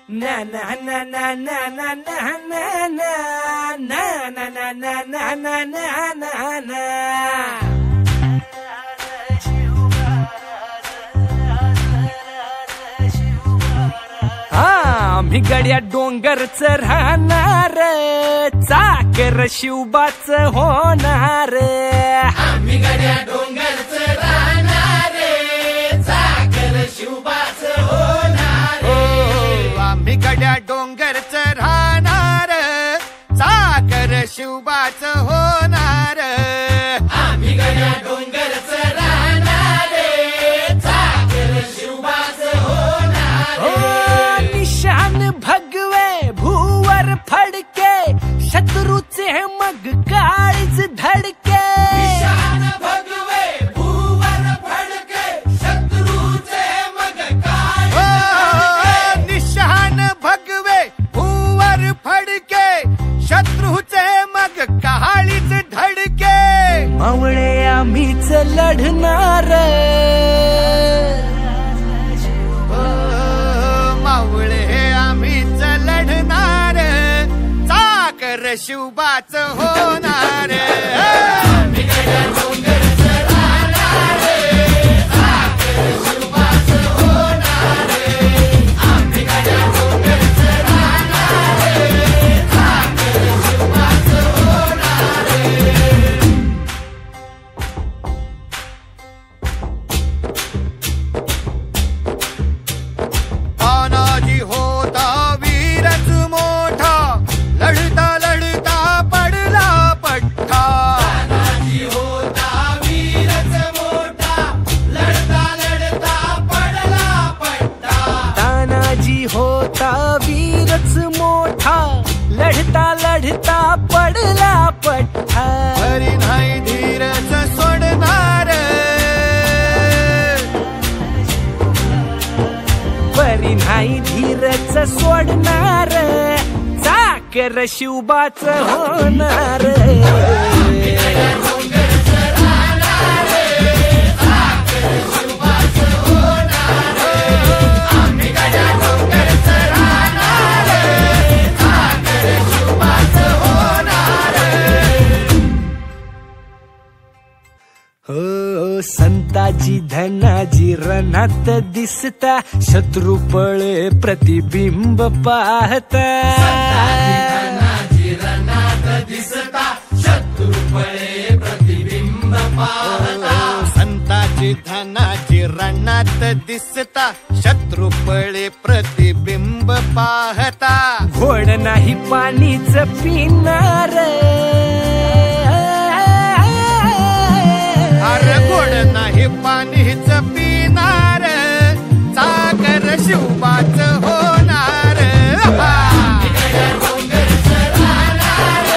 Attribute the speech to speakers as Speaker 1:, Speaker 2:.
Speaker 1: na na na na na na na na na na na na na na na na na. आम्ही गड्या डोंगरच राहणार, चाकर शिवबाच होणार.
Speaker 2: आम्ही गड्या डोंगरच राहणार, चाकर शिवबाच होणार.
Speaker 3: आम्ही गड्या डोंगरच राहणार, चाकर शिवबाच होणार.
Speaker 2: आम्ही गड्या डोंगरच राहणार, चाकर शिवबाच होणार.
Speaker 1: निशान भगवे भूवर फडके, शत्रूचे मग काळीच धडके.
Speaker 2: निशान भगवे भूवर फडके, शत्रूचे मग काळीच.
Speaker 3: निशान भगवे भूवर फडके, शत्रूचे मग काळीच धडके.
Speaker 1: मावळे आम्हीच लढणार,
Speaker 3: मावळे आम्हीच लढणार, चाकर शिवबाच होणार.
Speaker 2: आम्ही गड्या डोंगरच राहणार, चाकर शिवबाच होणार. आम्ही गड्या डोंगरच राहणार, चाकर शिवबाच होणार.
Speaker 3: तानाजी होता वीरच मोठा, लढता लढता पडला पठ्ठा.
Speaker 2: तानाजी होता वीरच मोठा, लढता लढता पडला पट्टा.
Speaker 1: तानाजी होता वीरच मोठा, लढता लढता पडला पठ्ठा.
Speaker 3: हरी नाही धीरच सोडणार,
Speaker 1: परी नाही धीरच सोडणार, चाकर शिवबाच होणार.
Speaker 2: डोंगरच राहणार, चाकर शिवबाच होणार. आम्ही गड्या डोंगरच राहणार, चाकर शिवबाच होणार.
Speaker 1: हो संताजी धनाजी रणात दिसता, शत्रू पळे प्रतिबिंब पाहता.
Speaker 2: धनाजी रणात दिसता, शत्रू पळे प्रतिबिंब पाहता.
Speaker 3: संताची धनाची रणात दिसता, शत्रू पळे प्रतिबिंब पाहता.
Speaker 1: घोड नाही पाणीच पिणार,